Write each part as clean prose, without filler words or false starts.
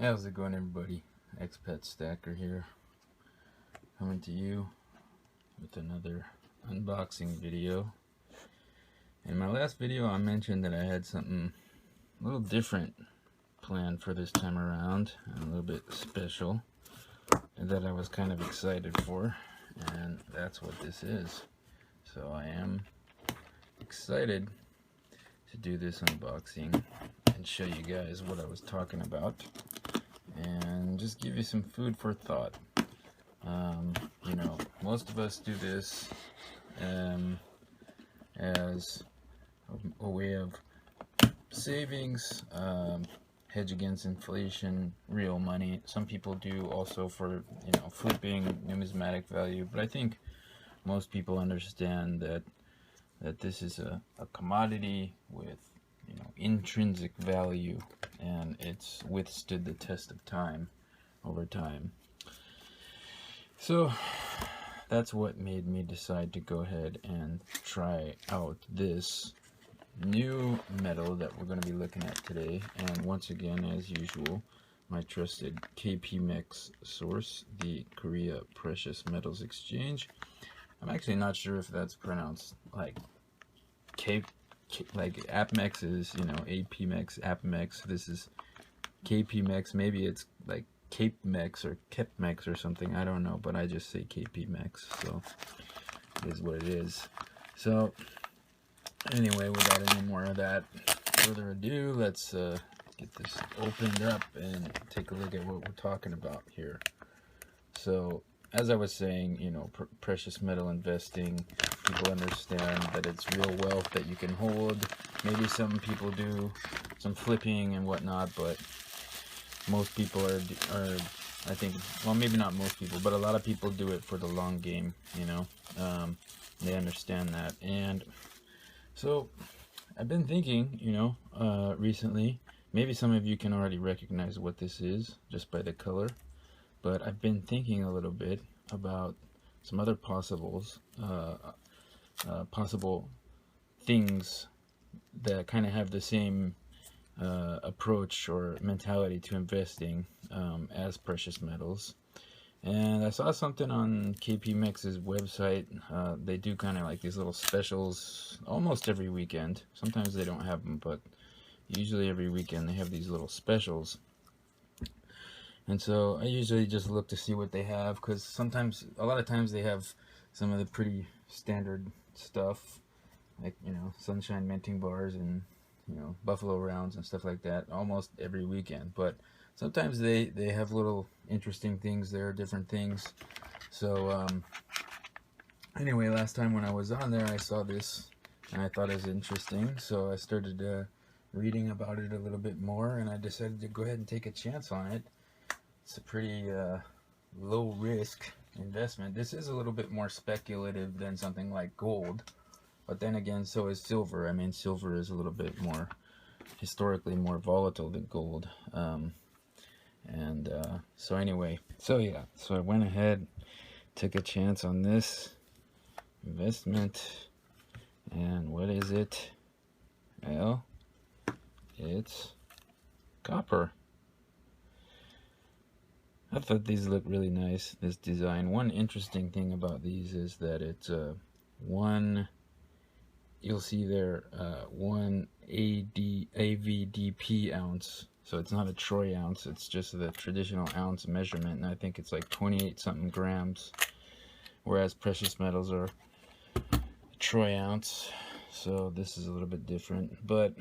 How's it going, everybody? Expat Stacker here, coming to you with another unboxing video. In my last video I mentioned that I had something a little different planned for this time around, and a little bit special, and that I was kind of excited for, and that's what this is. So I am excited to do this unboxing and show you guys what I was talking about, and just give you some food for thought. You know, most of us do this as a way of savings, hedge against inflation, real money. Some people do also for, you know, flipping, numismatic value, but I think most people understand that this is a commodity with, you know, intrinsic value, and it's withstood the test of time over time. So that's what made me decide to go ahead and try out this new metal that we're going to be looking at today. And once again, as usual, my trusted KPMEX source, the Korea Precious Metals Exchange. I'm actually not sure if that's pronounced like like APMEX is, you know, APMEX, APMEX. This is KPMEX. Maybe it's like CapeMex or KepMex or something. I don't know, but I just say KPMEX, so it is what it is. So anyway, without any more of that further ado, let's get this opened up and take a look at what we're talking about here. So as I was saying, you know, precious metal investing, people understand that it's real wealth that you can hold. Maybe some people do some flipping and whatnot, but most people are I think, well, maybe not most people, but a lot of people do it for the long game, you know. They understand that. And so I've been thinking, you know, recently, maybe some of you can already recognize what this is just by the color, but I've been thinking a little bit about some other possible things that kind of have the same approach or mentality to investing as precious metals. And I saw something on KPMEX's website. They do kind of like these little specials almost every weekend. Sometimes they don't have them, but usually every weekend they have these little specials. And so I usually just look to see what they have, because sometimes, a lot of times, they have some of the pretty standard stuff, like, you know, sunshine minting bars and, you know, buffalo rounds and stuff like that almost every weekend. But sometimes they have little interesting things there, different things. So anyway, last time when I was on there, I saw this and I thought it was interesting, so I started reading about it a little bit more, and I decided to go ahead and take a chance on it. It's a pretty low risk investment. This is a little bit more speculative than something like gold, but then again, so is silver. I mean, silver is a little bit more, historically more volatile than gold. So anyway, so yeah, so I went ahead, took a chance on this investment. And what is it? Well, it's copper. I thought these look really nice, this design. One interesting thing about these is that it's one, you'll see there, 1 AVDP ounce. So it's not a troy ounce, it's just the traditional ounce measurement, and I think it's like 28 something grams, whereas precious metals are a troy ounce. So this is a little bit different, but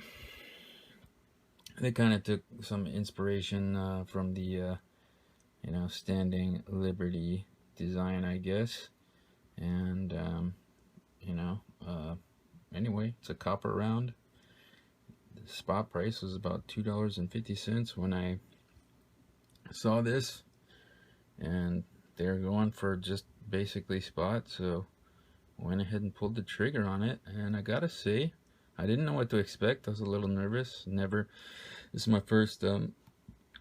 they kind of took some inspiration from the you know, Standing Liberty design, I guess. And you know, anyway, it's a copper round. The spot price was about $2.50 when I saw this, and they're going for just basically spot, so went ahead and pulled the trigger on it. And I gotta say, I didn't know what to expect. I was a little nervous. This is my first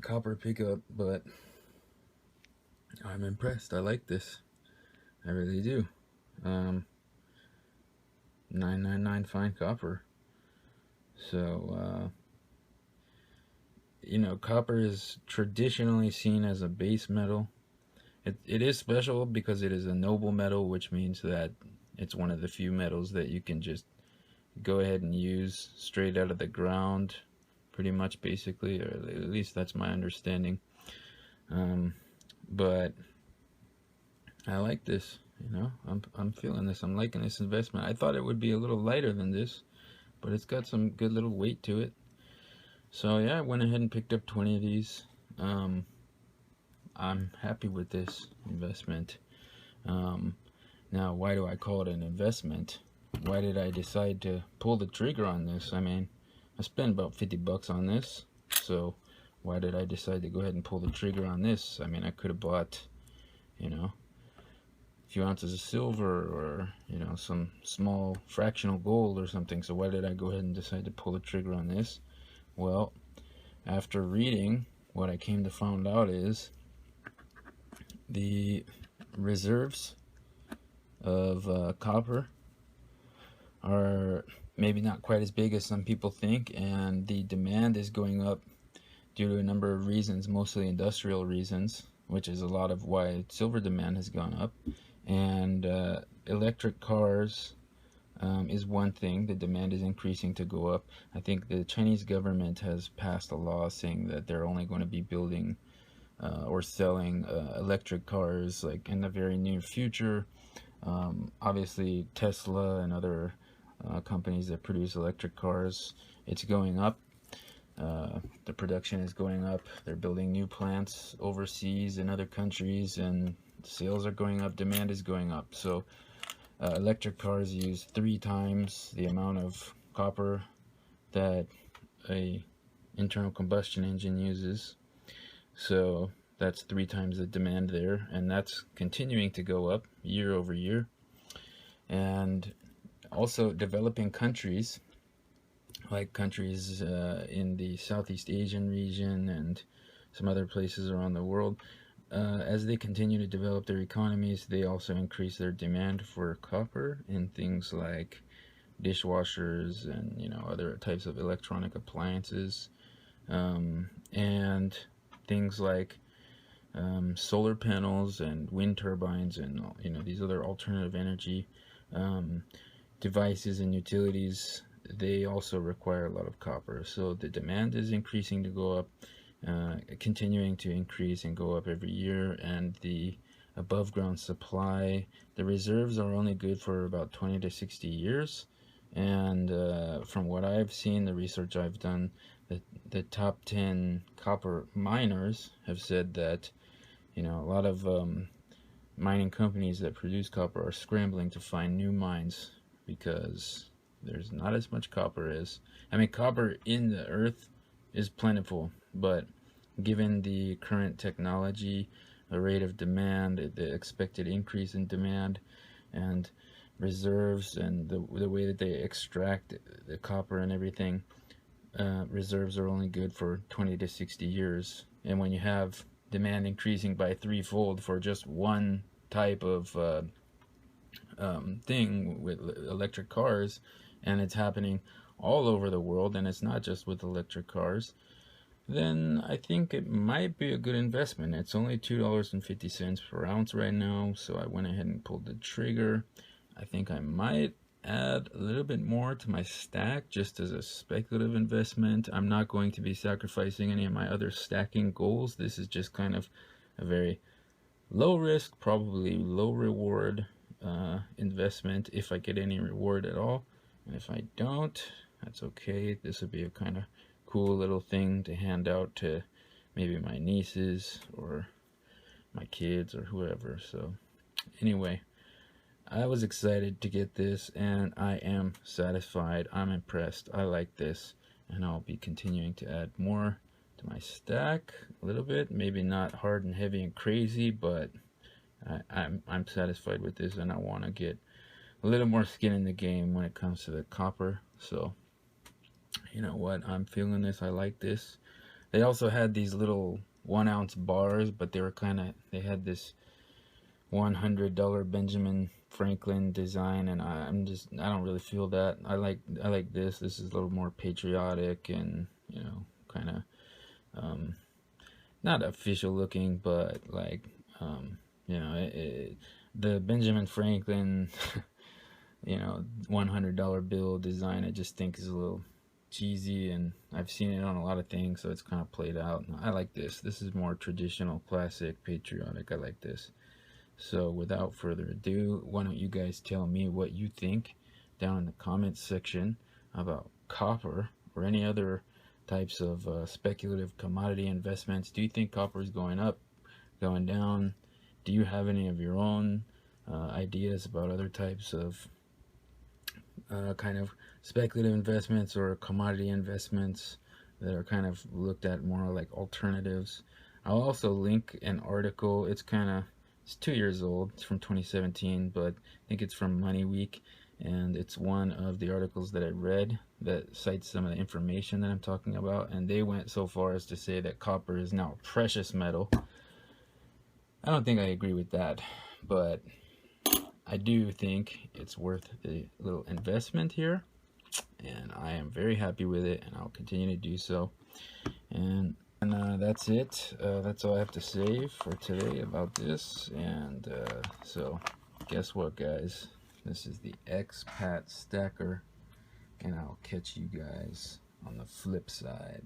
copper pickup, but I'm impressed. I like this. I really do. 999 fine copper. So you know, copper is traditionally seen as a base metal. It is special because it is a noble metal, which means that it's one of the few metals that you can just go ahead and use straight out of the ground, pretty much, basically, or at least that's my understanding. But I like this, you know, I'm feeling this. I'm liking this investment. I thought it would be a little lighter than this, but it's got some good little weight to it. So yeah, I went ahead and picked up 20 of these. I'm happy with this investment. Now, why do I call it an investment? Why did I decide to pull the trigger on this? I mean, I spent about 50 bucks on this, so why did I decide to go ahead and pull the trigger on this? I mean, I could have bought, you know, a few ounces of silver, or, you know, some small fractional gold or something. So why did I go ahead and decide to pull the trigger on this? Well, after reading, what I came to find out is the reserves of copper are maybe not quite as big as some people think, and the demand is going up due to a number of reasons, mostly industrial reasons, which is a lot of why silver demand has gone up. And electric cars is one thing. The demand is increasing to go up. I think the Chinese government has passed a law saying that they're only going to be building or selling electric cars like in the very near future. Obviously Tesla and other companies that produce electric cars, it's going up. The production is going up. They're building new plants overseas in other countries, and sales are going up, demand is going up. So electric cars use 3 times the amount of copper that a internal combustion engine uses. So that's 3 times the demand there, and that's continuing to go up year over year. And also developing countries, like countries in the Southeast Asian region and some other places around the world, as they continue to develop their economies, they also increase their demand for copper in things like dishwashers and, you know, other types of electronic appliances, and things like solar panels and wind turbines, and, you know, these other alternative energy devices and utilities. They also require a lot of copper. So the demand is increasing to go up, continuing to increase and go up every year. And the above ground supply, the reserves are only good for about 20 to 60 years. And from what I've seen, the research I've done, the top 10 copper miners have said that, you know, a lot of mining companies that produce copper are scrambling to find new mines because there's not as much copper as, I mean, copper in the earth is plentiful, but given the current technology, the rate of demand, the expected increase in demand, and reserves, and the way that they extract the copper and everything, reserves are only good for 20 to 60 years. And when you have demand increasing by 3-fold for just one type of thing with electric cars, and it's happening all over the world, and it's not just with electric cars, then I think it might be a good investment. It's only $2.50 per ounce right now, so I went ahead and pulled the trigger. I think I might add a little bit more to my stack just as a speculative investment. I'm not going to be sacrificing any of my other stacking goals. This is just kind of a very low risk, probably low reward investment, if I get any reward at all. And if I don't, that's okay. This would be a kind of cool little thing to hand out to maybe my nieces or my kids or whoever. So anyway, I was excited to get this, and I am satisfied. I'm impressed. I like this, and I'll be continuing to add more to my stack a little bit. Maybe not hard and heavy and crazy, but I'm satisfied with this, and I want to get a little more skin in the game when it comes to the copper. So you know what, I'm feeling this. I like this. They also had these little 1-ounce bars, but they were they had this $100 Benjamin Franklin design, and I don't really feel that. I like this. This is a little more patriotic, and, you know, kind of not official looking, but like, you know, the Benjamin Franklin, you know, $100 bill design, I just think is a little cheesy, and I've seen it on a lot of things, so it's kind of played out. I like this. This is more traditional, classic, patriotic. I like this. So without further ado, why don't you guys tell me what you think down in the comments section about copper or any other types of speculative commodity investments. Do you think copper is going up, going down? Do you have any of your own ideas about other types of kind of speculative investments or commodity investments that are kind of looked at more like alternatives? I'll also link an article. It's 2 years old. It's from 2017, but I think it's from Money Week, and it's one of the articles that I read that cites some of the information that I'm talking about, and they went so far as to say that copper is now a precious metal. I don't think I agree with that, but I do think it's worth the little investment here, and I am very happy with it, and I'll continue to do so. And that's it. That's all I have to say for today about this. And so guess what, guys? This is the expat stacker, and I'll catch you guys on the flip side.